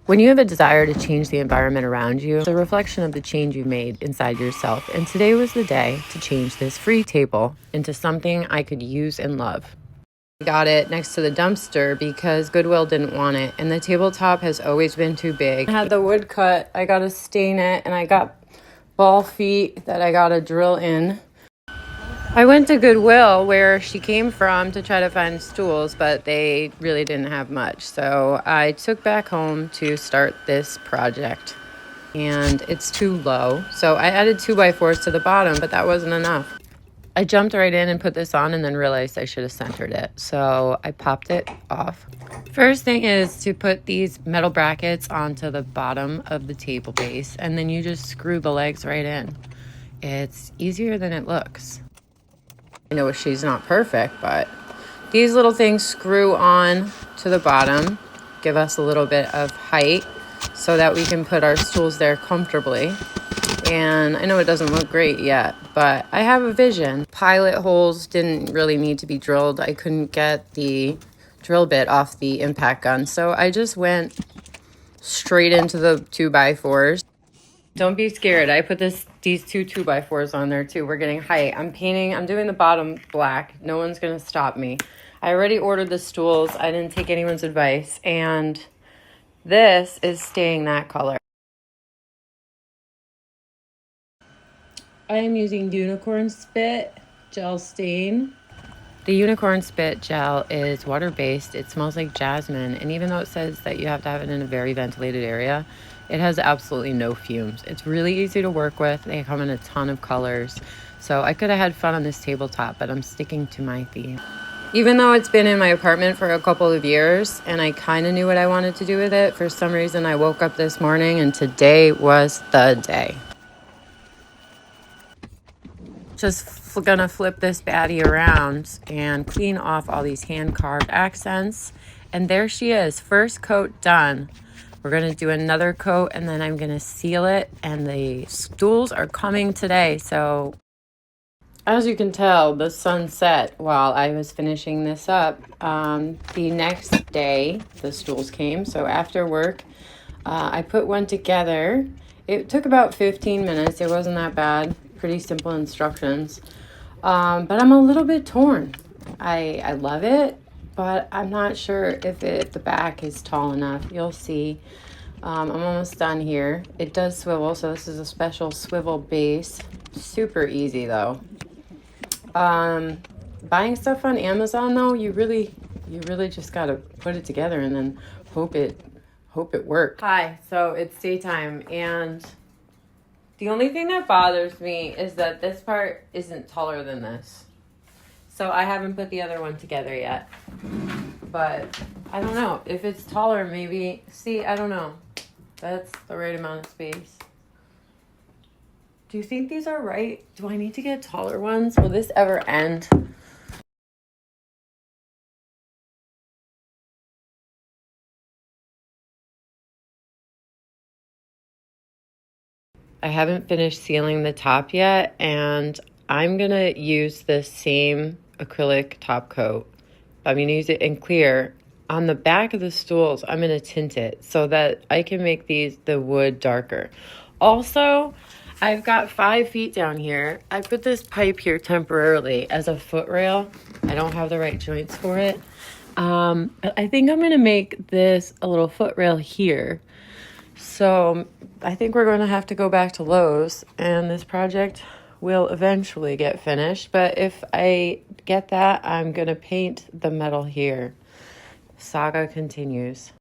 When you have a desire to change the environment around you, it's a reflection of the change you made inside yourself. And today was the day to change this free table into something I could use and love. I got it next to the dumpster because Goodwill didn't want it, and the tabletop has always been too big. I had the wood cut, I got to stain it, and I got ball feet that I got to drill in. I went to Goodwill, where she came from, to try to find stools, but they really didn't have much. So I took back home to start this project, and it's too low. So I added 2x4s to the bottom, but that wasn't enough. I jumped right in and put this on and then realized I should have centered it. So I popped it off. First thing is to put these metal brackets onto the bottom of the table base, and then you just screw the legs right in. It's easier than it looks. I know she's not perfect, but these little things screw on to the bottom, give us a little bit of height so that we can put our stools there comfortably. And I know it doesn't look great yet, but I have a vision. Pilot holes didn't really need to be drilled. I couldn't get the drill bit off the impact gun, so I just went straight into the 2x4s. Don't be scared. I put these two 2x4s on there too. We're getting height. I'm doing the bottom black. No one's going to stop me. I already ordered the stools. I didn't take anyone's advice. And this is staying that color. I am using Unicorn Spit Gel Stain. The Unicorn Spit Gel is water-based. It smells like jasmine. And even though it says that you have to have it in a very ventilated area, it has absolutely no fumes. It's really easy to work with. They come in a ton of colors. So I could have had fun on this tabletop, but I'm sticking to my theme. Even though it's been in my apartment for a couple of years and I kind of knew what I wanted to do with it, for some reason I woke up this morning and today was the day. Just gonna flip this baddie around and clean off all these hand-carved accents. And there she is, first coat done. We're gonna do another coat and then I'm gonna seal it, and the stools are coming today. So as you can tell, the sun set while I was finishing this up. The next day the stools came, so after work I put one together. It took about 15 minutes. It wasn't that bad. Pretty simple instructions, but I'm a little bit torn. I love it, but I'm not sure if the back is tall enough. You'll see. I'm almost done here. It does swivel, so this is a special swivel base. Super easy though. Buying stuff on Amazon though, you really just gotta put it together and then hope it works. Hi, so it's daytime, and the only thing that bothers me is that this part isn't taller than this. So I haven't put the other one together yet. But I don't know. If it's taller, maybe... See, I don't know. That's the right amount of space. Do you think these are right? Do I need to get taller ones? Will this ever end? I haven't finished sealing the top yet, and I'm gonna use the same acrylic top coat. I'm gonna use it in clear. On the back of the stools, I'm gonna tint it so that I can make the wood darker. Also, I've got 5 feet down here. I put this pipe here temporarily as a foot rail. I don't have the right joints for it. I think I'm gonna make this a little foot rail here. So I think we're going to have to go back to Lowe's, and this project will eventually get finished. But if I get that, I'm going to paint the metal here. Saga continues.